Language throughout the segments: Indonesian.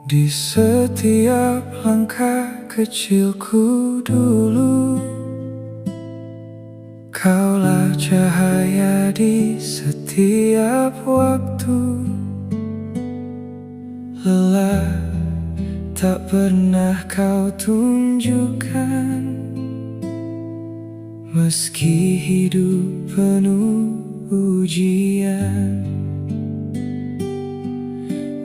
Di setiap langkah kecilku dulu, kaulah cahaya di setiap waktu. Lelah tak pernah kau tunjukkan, meski hidup penuh ujian.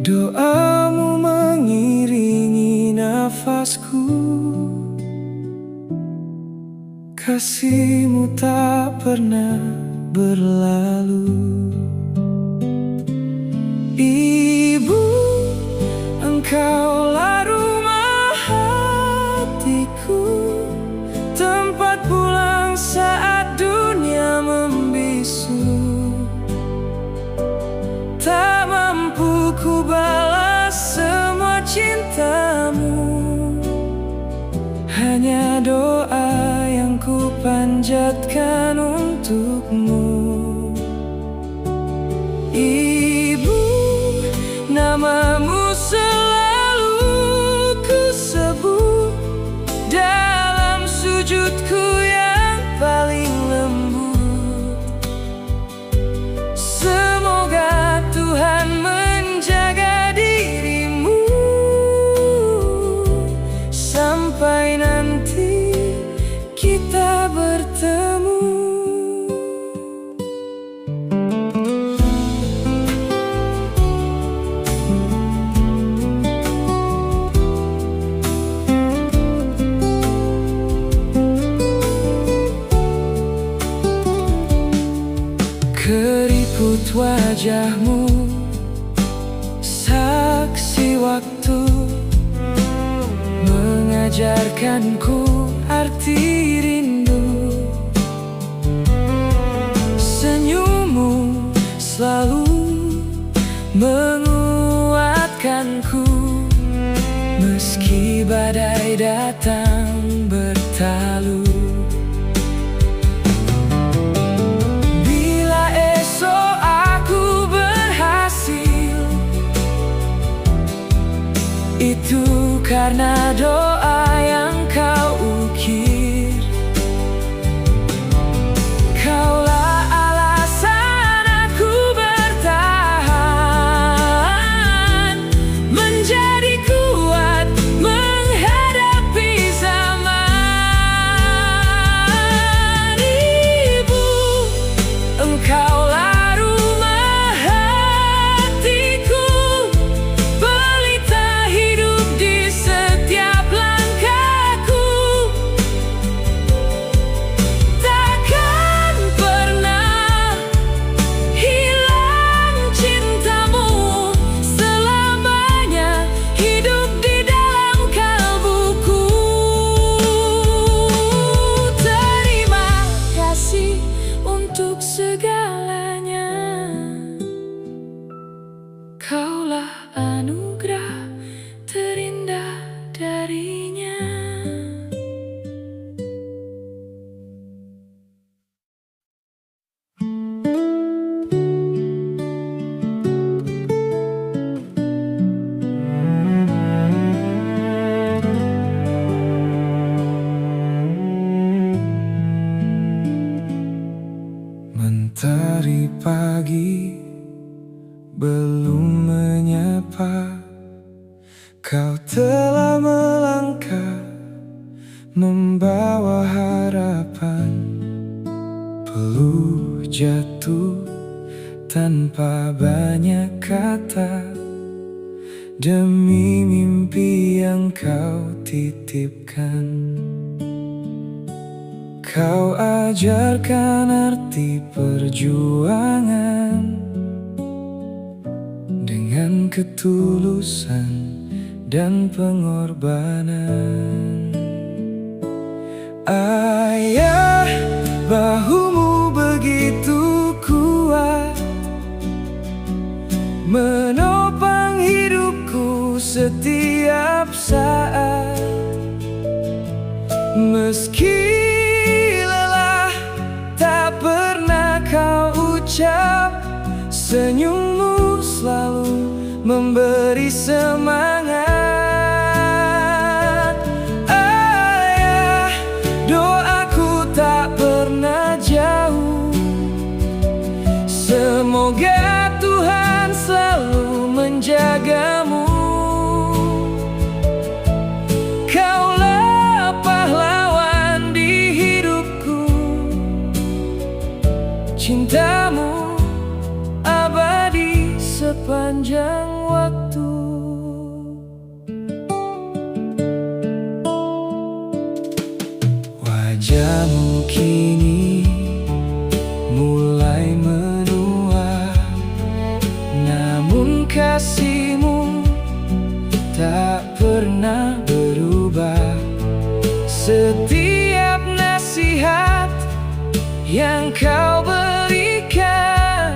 Doamu mengiringi nafasku, kasihmu tak pernah berlalu. Ibu, engkaulah rumah hatiku, tempat pulang saat dunia membisu. Tak mampu ku balas semua cintamu, hanya doa yang ku panjatkan untukmu. Ibu, namamu selalu ku sebut dalam sujudku yang paling lembut. Semoga Tuhan menjaga dirimu sampai nanti kita bertemu. Keriput wajahmu, saksi waktu, mengajarkanku arti rindu. Senyummu selalu menguatkanku, meski badai datang bertalu. Itu karena doa yang kau ukir. Kaulah alasan aku bertahan, menjadi kuat menghadapi zaman. Ibu, engkaulah segalanya. Kaulah anugerah terindah darinya. Mentari pagi belum menyapa, kau telah melangkah membawa harapan. Peluh jatuh tanpa banyak kata, demi mimpi yang kau titipkan. Kau ajarkan arti perjuangan dengan ketulusan dan pengorbanan. Ayah, bahumu begitu kuat, menopang hidupku setiap saat. Meski kau ucap, senyummu selalu memberi semangat. cintamu. Kaulah pahlawan di hidupku, cintamu abadi sepanjang waktu. Wajahmu kini mulai menua, namun kasihmu tak pernah berubah. Setiap nasihat yang kau berikan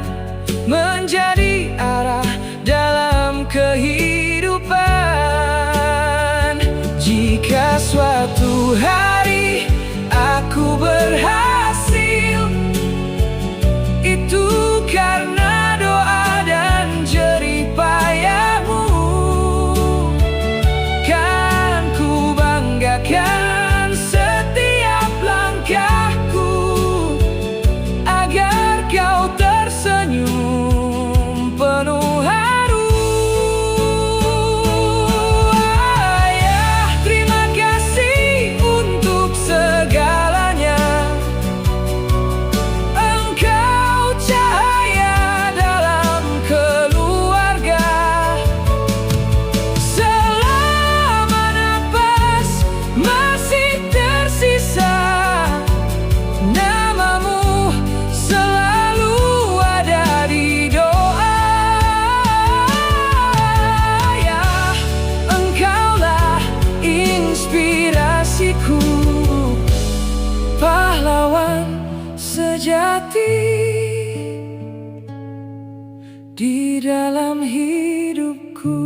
menjadi arah dalam kehidupan. Jika suatu hari aku berhasil, itu karena doa dan jerih payahmu. Kan ku banggakan setiap langkahku, agar kau tersenyum penuh haru. Ayah, terima kasih untuk segalanya. Engkau cahaya dalam keluarga. Selama napas masih tersisa, namamu selalu ada di doa. Ya, engkaulah inspirasiku, pahlawan sejati di dalam hidupku.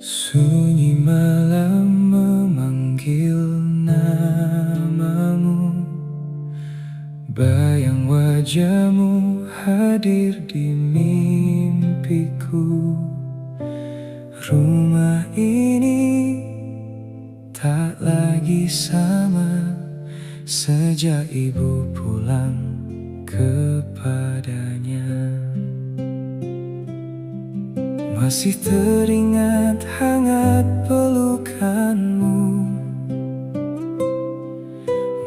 Sunyi malam memanggil namamu, bayang wajahmu hadir di mimpiku. Rumah ini tak lagi sama sejak ibu pulang kepadanya. Masih teringat hangat pelukanmu,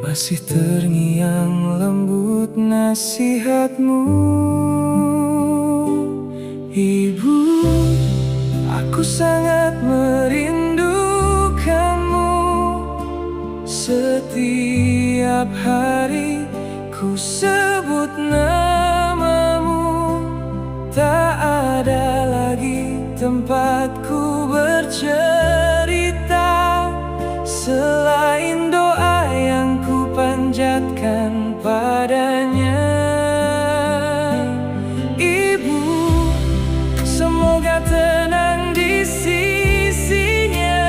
masih terngiang lembut nasihatmu. Ibu, aku sangat merindukanmu. Setiap hari ku sebut namamu. Tak ada lagi tempatku bercerita selain doa yang ku panjatkan padanya. Ibu, semoga tenang di sisinya,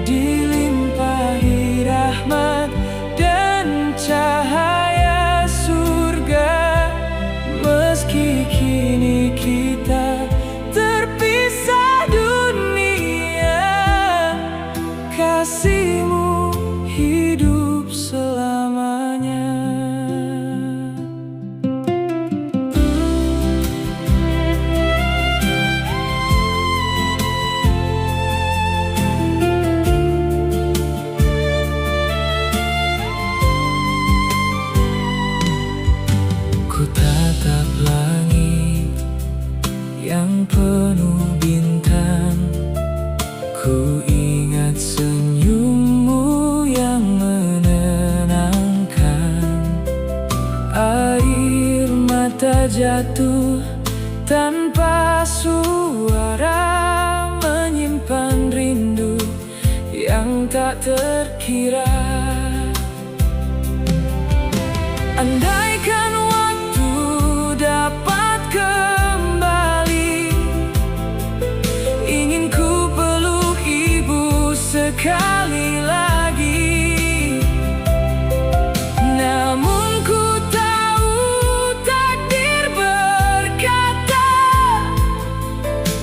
dilimpahi rahmat dan cahaya surga. Meski kini kita terpisah dunia, kasihmu hidup selamanya. Ku tatap langit yang penuh bintang, ku ingat senyummu yang menenangkan. Air mata jatuh tanpa suara, menyimpan rindu yang tak terkira. Andaikan waktu dapat kembali, sekali lagi. Namun ku tahu takdir berkata,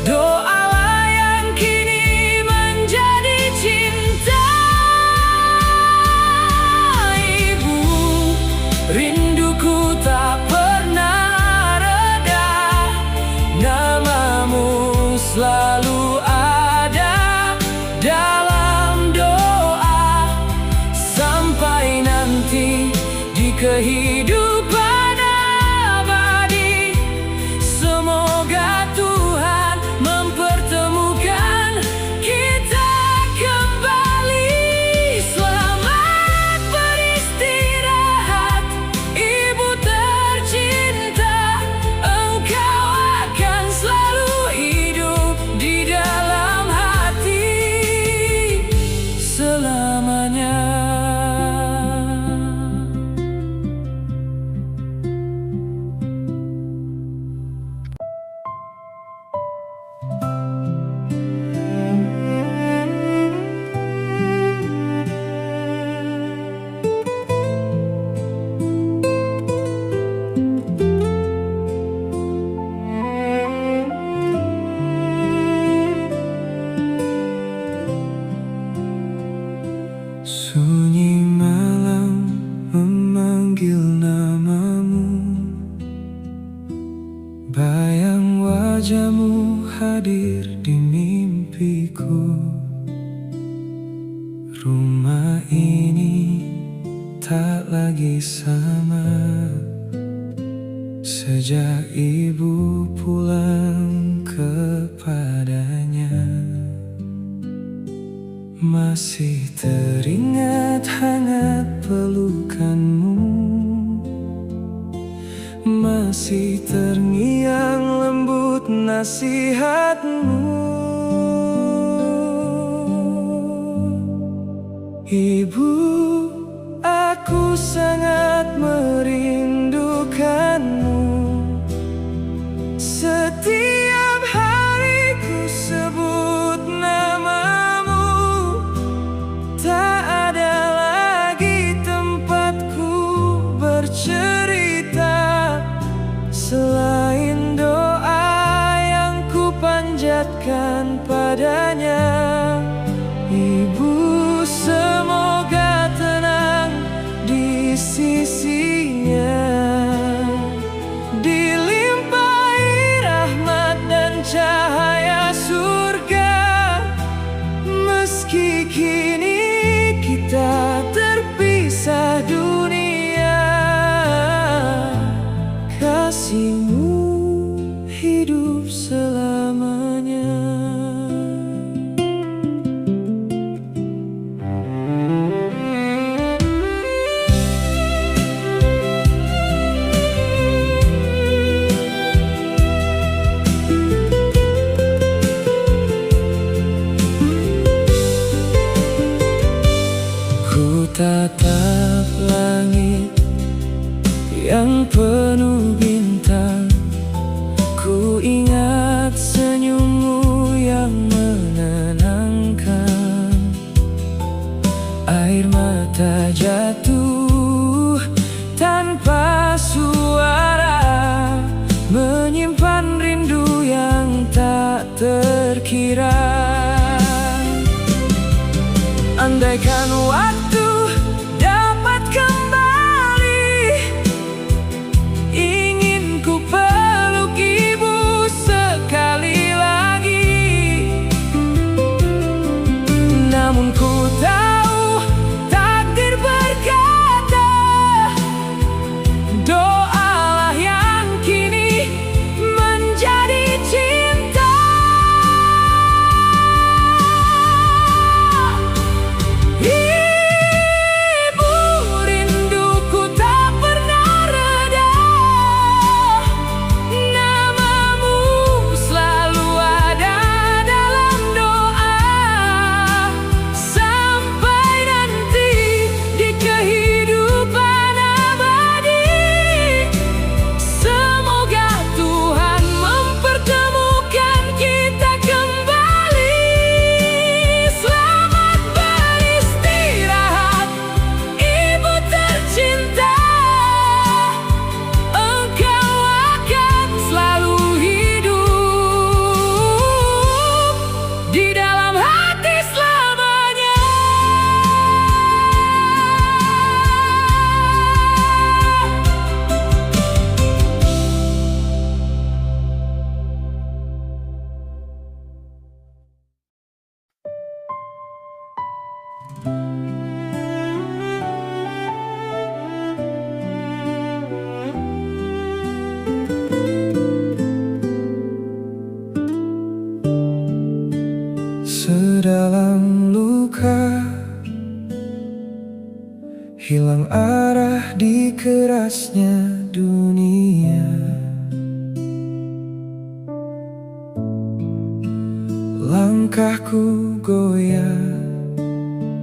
doalah yang kini menjadi cinta. Ibu, rinduku tak pernah reda, namamu selalu ada dalam doa, sampai nanti di kehidupan abadi. Semoga Tuhan mempertemukan kita kembali. Selamat beristirahat, ibu tercinta. Engkau akan selalu hidup di dalam hati selamanya. Sunyi malam memanggil namamu, bayang wajahmu hadir di mimpiku. Rumah ini tak lagi sama sejak ibu pulang kepadanya. Masih teringat hangat pelukanmu, masih terngiang lembut nasihatmu. Ibu, aku sangat merindukanmu. Setiap hari ku sebut namamu, tak ada lagi tempatku bercerita selain doa yang ku panjatkan padanya. Ibu, semoga tenang di sisinya, dilimpahi rahmat dan cahaya surga. Meski kini kita terpisah dunia, kasihmu hidup selamanya. Ku tatap langit yang penuh bintang, ku ingat senyummu yang menenangkan. Air mata jatuh tanpa suara, menyimpan rindu yang tak terkira. Andaikan waktu dapat kembali, ingin ku peluk ibu sekali lagi. Namun ku tahu takdir berkata, doalah yang kini menjadi cinta. Sedalam luka, hilang arah di kerasnya dunia. Langkahku goyah,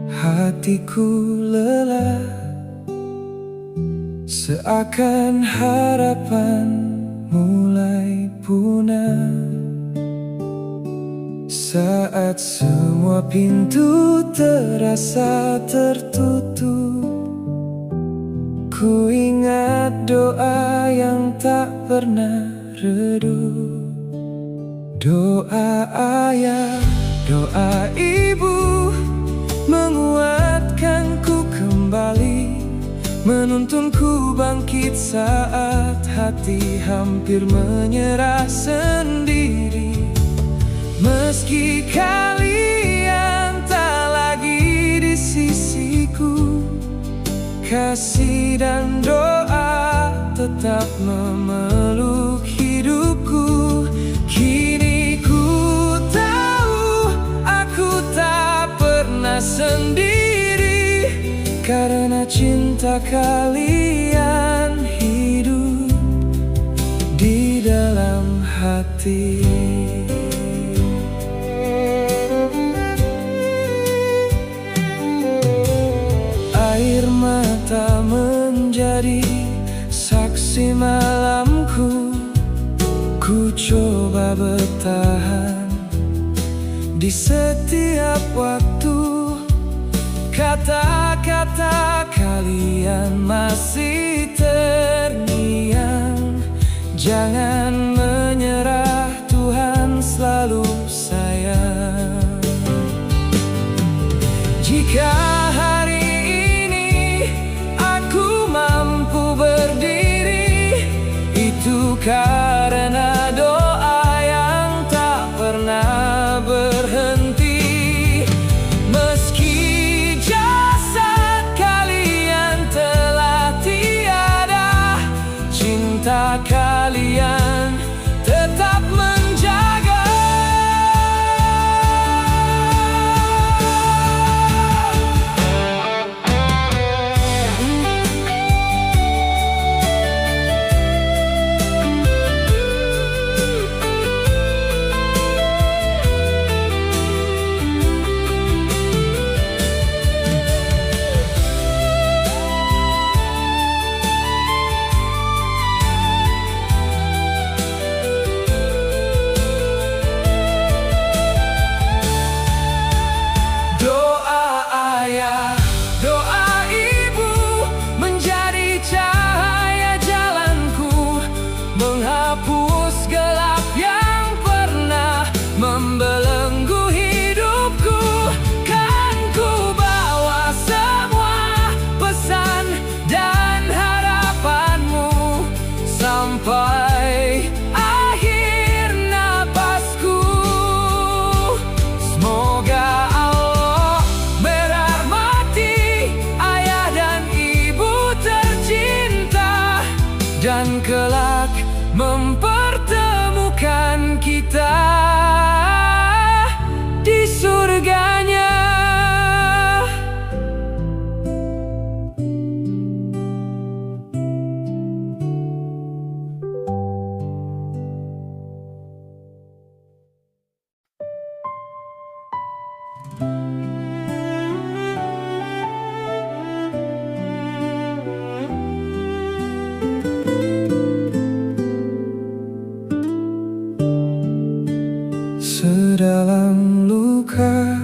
hatiku lelah, seakan harapan mulai punah. Saat semua pintu terasa tertutup, ku ingat doa yang tak pernah redup. Doa ayah, doa ibu menguatkanku kembali, menuntunku bangkit saat hati hampir menyerah sendiri. Meski kalian tak lagi di sisiku, kasih dan doa tetap memeluk hidupku. Kini ku tahu aku tak pernah sendiri, karena cinta kalian hidup di dalam hati. Air mata menjadi saksi malamku, ku coba bertahan di setiap waktu. Kata-kata kalian masih terngiang, jangan menyerah, Tuhan selalu sayang. Jika hari berdiri, itu karena doa yang tak pernah berhenti. Meski jasad kalian telah tiada, cinta kalian tetap menjaga. Menghapus gelap yang pernah membelenggu hidupku. Kan ku bawa semua pesan dan harapanmu sampai akhir napasku. Semoga Allah merahmati ayah dan ibu tercinta, dan kelak mempertemukan kita di surganya. Sedalam luka,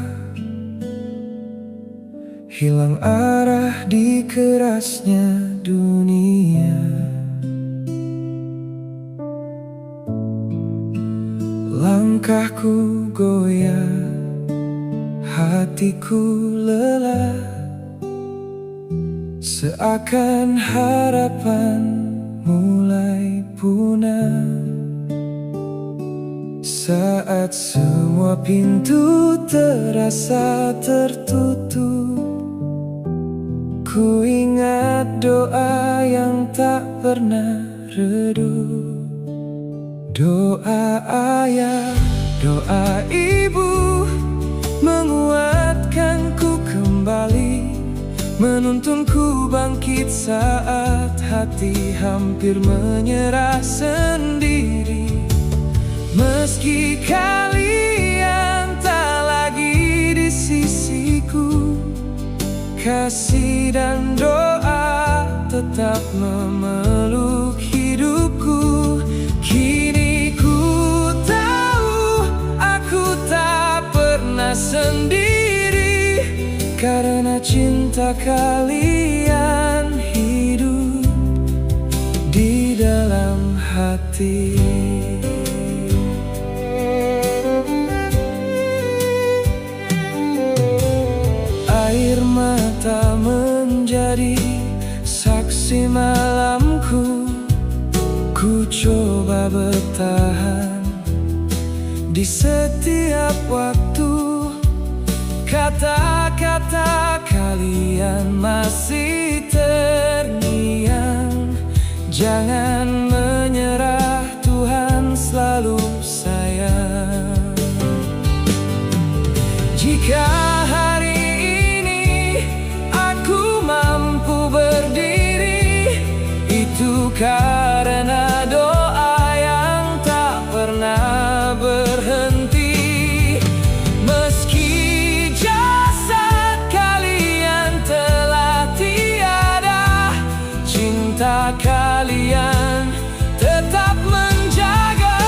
hilang arah di kerasnya dunia. Langkahku goyah, hatiku lelah, seakan harapan mulai punah. Saat semua pintu terasa tertutup, Ku ingat doa yang tak pernah redup, doa ayah, doa ibu, menguatkanku kembali, menuntunku bangkit saat hati hampir menyerah sendiri. Meski kalian tak lagi di sisiku, kasih dan doa tetap memeluk hidupku. Kini ku tahu aku tak pernah sendiri, karena cinta kalian hidup di dalam hati. Air mata menjadi saksi malamku. Ku coba bertahan di setiap waktu. Kata-kata kalian masih terngiang. Jangan menyerah, Tuhan selalu sayang. Jika hari berdiri, itu karena doa yang tak pernah berhenti. Meski jasad kalian telah tiada, cinta kalian tetap menjaga.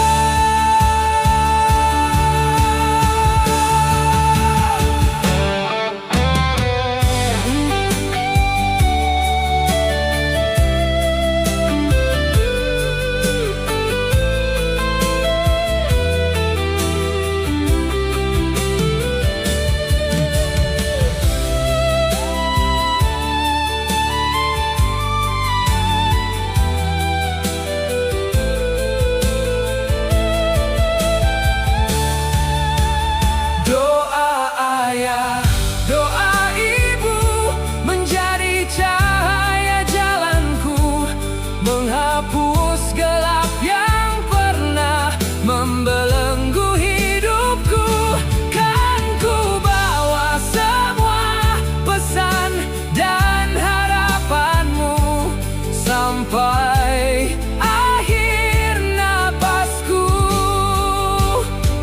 Menghapus gelap yang pernah membelenggu hidupku. Kan ku bawa semua pesan dan harapanmu sampai akhir napasku.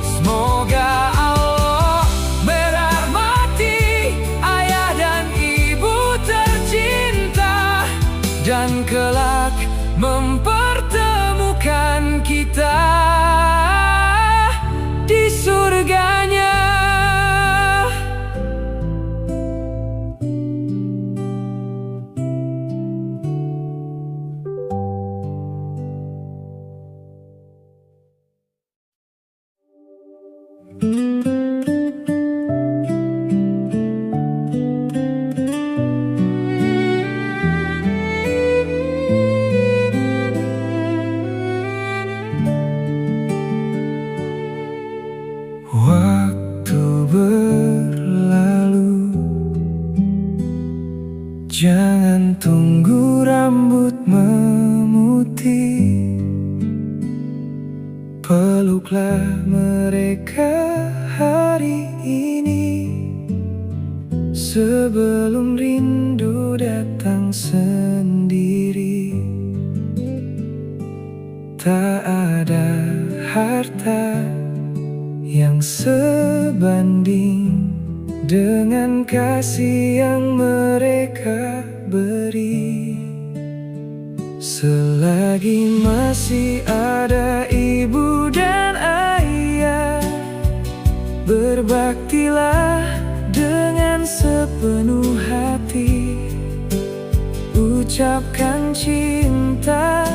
Semoga Allah merahmati ayah dan ibu tercinta, dan kelak mempertemukan kita di surganya. Waktu berlalu, jangan tunggu rambut memutih. Peluklah mereka hari ini, sebelum rindu datang sendiri. Tak ada harta yang sebanding dengan kasih yang mereka beri. Selagi masih ada ibu dan ayah, berbaktilah dengan sepenuh hati. Ucapkan cinta,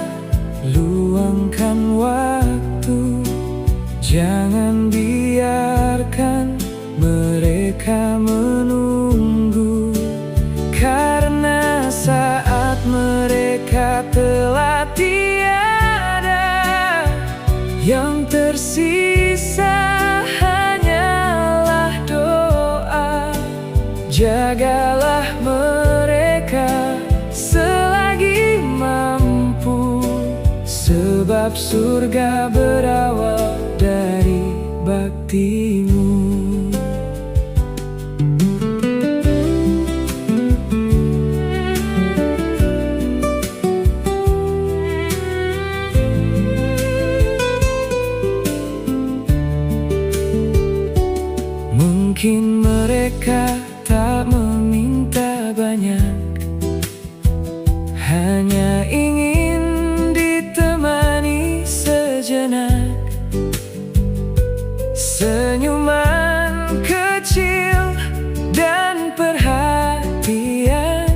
luangkan waktu. Jangan biarkan mereka menunggu, karena saat mereka telah tiada, yang tersisa hanyalah doa. Jagalah mereka sebab surga berawal dari baktimu. Mungkin mereka tak meminta banyak, hanya ingin ditemani sejenak. Senyuman kecil dan perhatian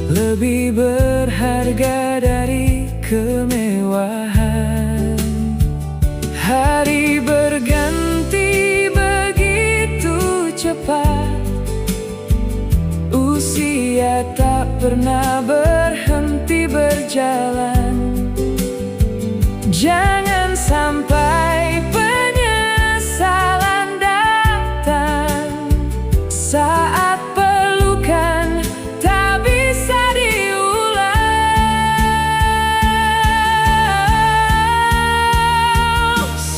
lebih berharga dari kemewahan. Hari berganti begitu cepat, usia tak pernah berhenti berjalan. Jangan sampai penyesalan datang saat pelukan tak bisa diulang.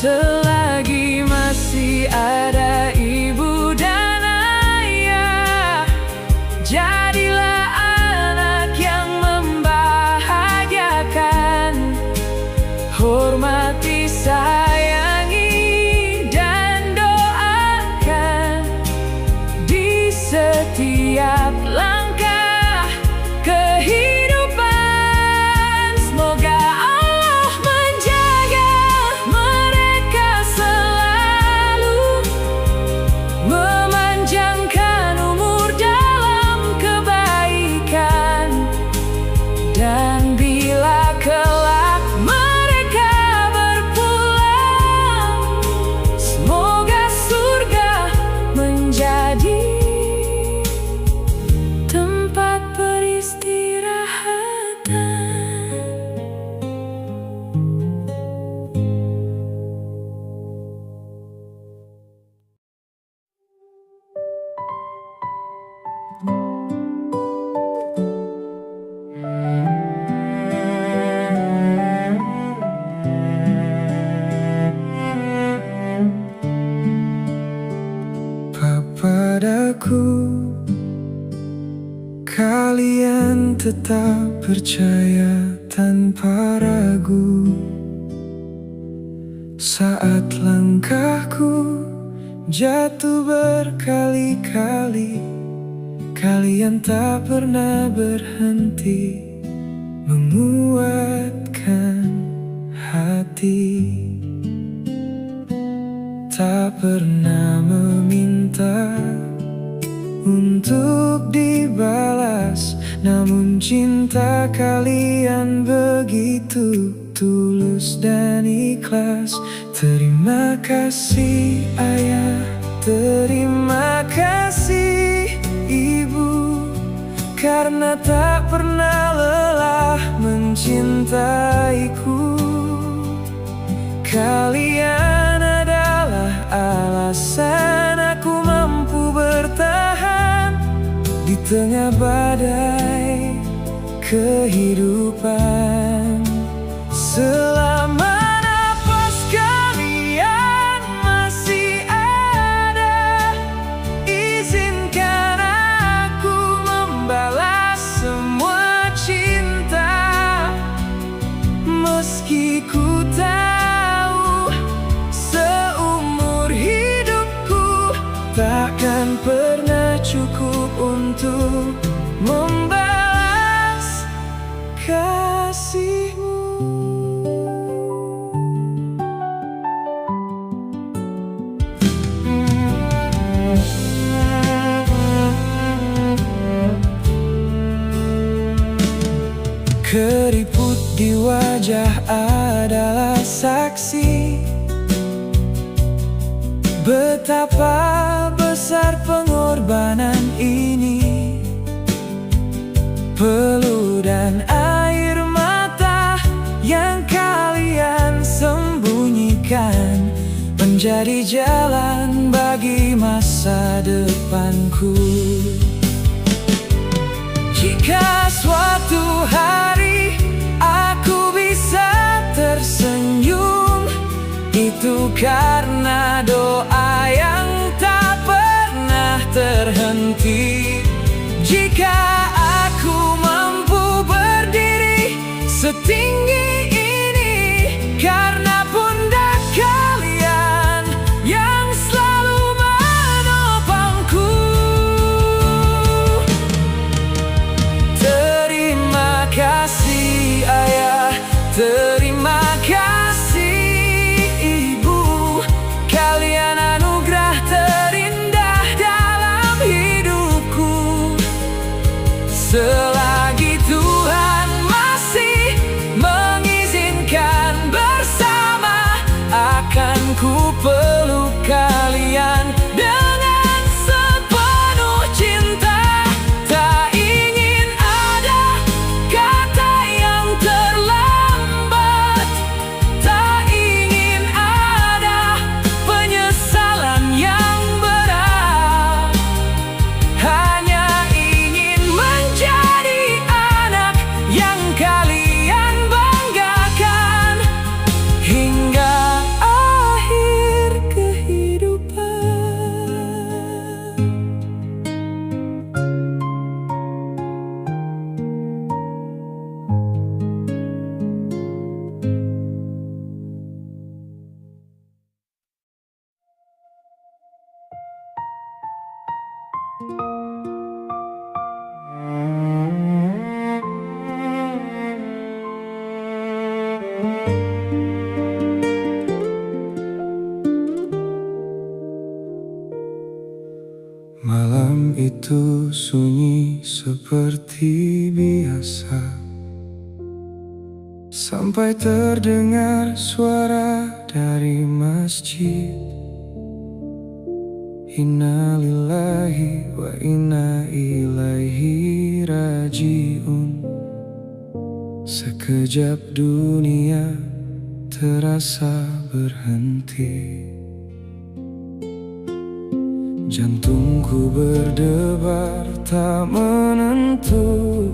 Selagi masih ada ibu dan ayah, jadilah anak yang membahagiakan. Hormati, sayangi, dan doakan di setiap langkah kehidupan. Semoga Allah menjaga mereka selalu, memanjangkan umur dalam kebaikan. Dan bila kelak mereka berpulang, semoga surga menjadi tempat peristirahatan. Padaku, kalian tetap percaya tanpa ragu. Saat langkahku jatuh berkali-kali, kalian tak pernah berhenti menguatkan hati. Tak pernah meminta untuk dibalas, namun cinta kalian begitu tulus dan ikhlas. Terima kasih ayah, terima kasih ibu, karena tak pernah lelah mencintaiku. Kalian adalah alasan aku mampu bertahan di tengah badai kehidupan. Selama napas kalian masih ada, izinkan aku membalas semua cinta. Meski ku tahu seumur hidupku takkan pernah cukup untuk membalas kasihmu. Keriput di wajah adalah saksi betapa besar pengorbanan ini. Peluh dan air mata yang kalian sembunyikan menjadi jalan bagi masa depanku. Jika suatu hari aku bisa tersenyum. Itu karena doa yang tak pernah terhenti. Jika aku mampu berdiri setinggi ini, karena pundak kalian yang selalu menopangku. Terima kasih Ayah, terima kasih Ibu. Kalian anugerah terindah dalam hidupku. Selagi Tuhan masih mengizinkan bersama, akan ku peluk kalian dengan sepenuh cinta. Tak ingin ada kata yang terlambat, tak ingin ada penyesalan yang berat. Hanya ingin menjadi anak yang kalian banggakan hingga akhir kehidupan. Malam itu sunyi seperti biasa, sampai terdengar suara dari masjid. Inna lillahi wa inna ilaihi raji'un. Sekejap dunia terasa berhenti. Jantungku berdebar tak menentu.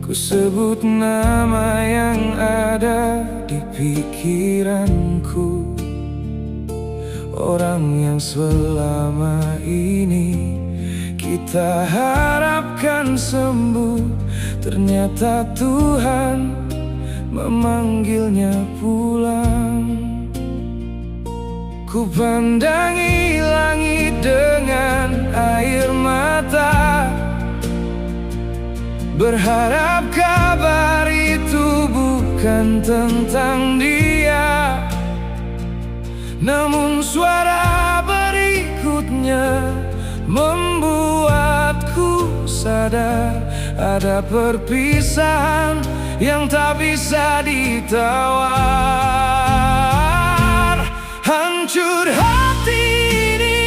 Ku sebut nama yang ada di pikiranku. Orang yang selama ini kita harapkan sembuh, ternyata Tuhan memanggilnya pulang. Ku pandangi langit dengan air mata, berharap kabar itu bukan tentang dia. Namun suara berikutnya membuatku sadar ada perpisahan yang tak bisa ditawar. Hancur hati ini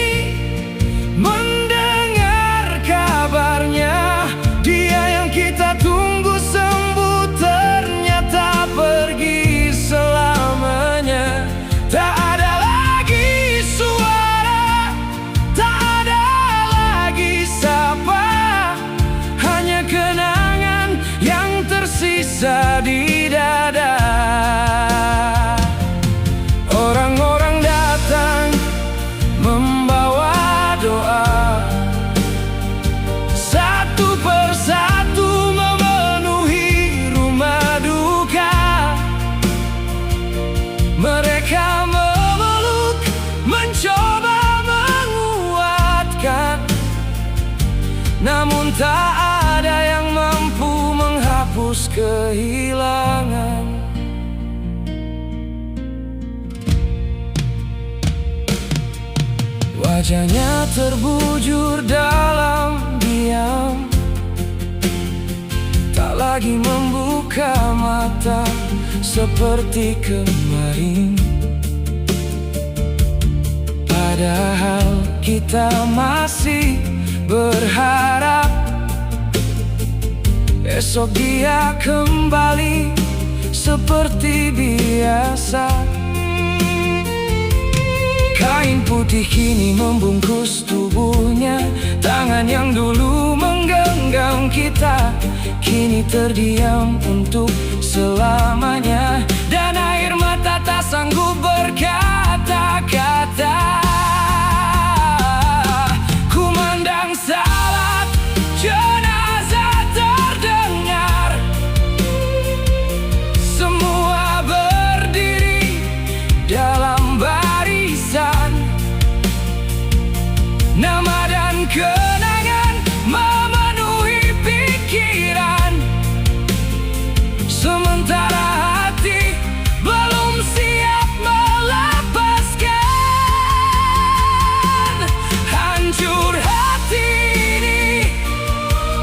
mendengar kabarnya. Dia yang kita tunggu sembuh ternyata pergi selamanya. Tak ada lagi suara, tak ada lagi sapa, hanya kenangan yang tersisa di dada. Orang-orang datang membawa doa, satu persatu memenuhi rumah duka. Mereka memeluk, mencoba menguatkan, namun tak ada yang mampu menghapus kehilangan. Wajahnya terbujur dalam diam, tak lagi membuka mata seperti kemarin. Padahal kita masih berharap esok dia kembali seperti biasa. Kain putih kini membungkus tubuhnya. Tangan yang dulu menggenggam kita kini kini terdiam untuk selamanya, dan air mata tak sanggup berkata-kata. Kumandang salat jenazah terdengar, semua berdiri dalam barisan. Nama dan kenangan memenuhi pikiran, sementara hati belum siap melepaskan. Hancur hati ini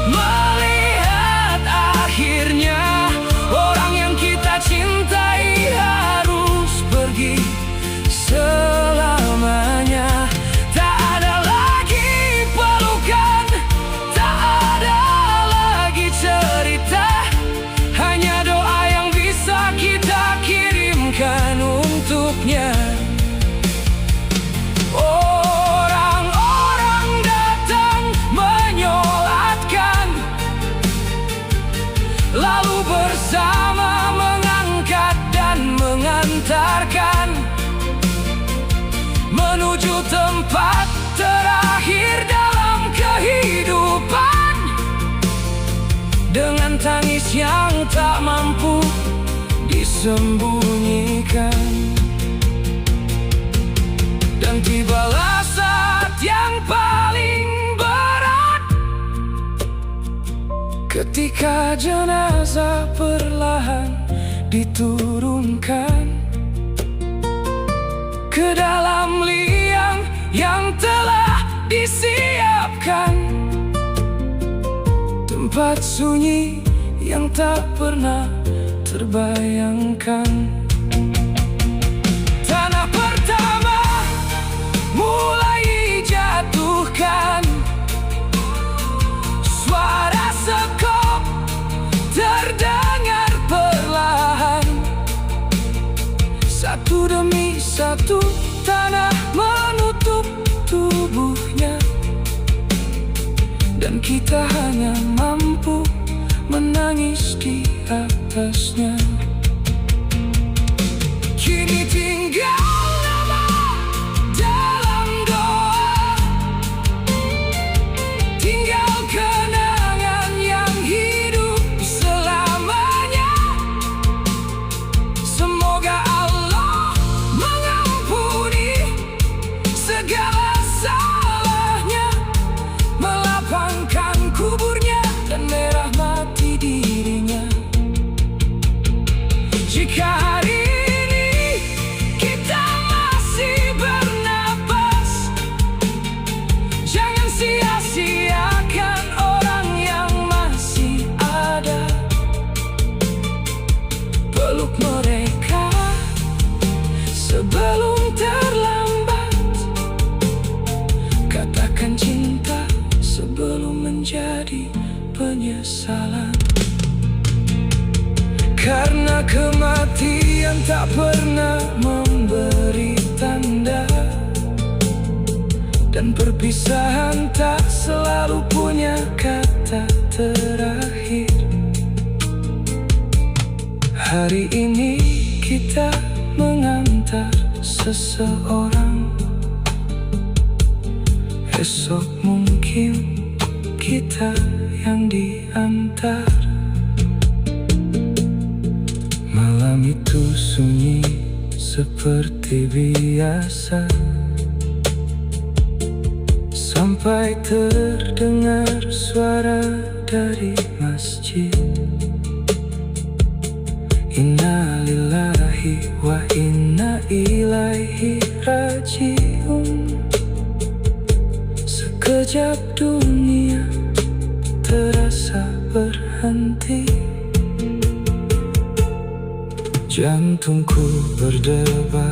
melihat akhirnya orang yang kita cintai harus pergi selamanya. Tak ada lagi pelukan, tak ada lagi cerita, hanya doa yang bisa kita kirimkan untuknya. Orang-orang datang menyolatkan, lalu bersama mengangkat dan mengantarkan menuju tempat terakhir dalam kehidupan, dengan tangis yang tak mampu disembunyikan. Dan tibalah saat yang paling berat, ketika jenazah perlahan diturunkan ke dalam liang yang telah disiapkan, tempat sunyi yang tak pernah terbayangkan. Tanah pertama mulai jatuhkan, suara sekop terdengar perlahan. Satu demi satu tanah menutup tubuhnya, dan kita hanya mampu menangis di atasnya. Kini tinggal nama dalam doa, tinggal kenangan yang hidup selamanya. Semoga Allah mengampuni segala salahnya, melapangkan kuburnya dan merahmati dirinya. Jika hari ini kita masih bernapas, jangan sia-siakan orang yang masih ada. Peluk mereka sebelum terlambat, katakan cinta sebelum menjadi penyesalan. Karena kematian tak pernah memberi tanda, dan perpisahan tak selalu punya kata terakhir. Hari ini kita mengantar seseorang, esok mungkin kita yang diantar. Malam itu sunyi seperti biasa, sampai terdengar suara dari masjid. Inna lillahi wa inna ilaihi rajiun. Sekejap dunia terasa berhenti, jantungku berdebar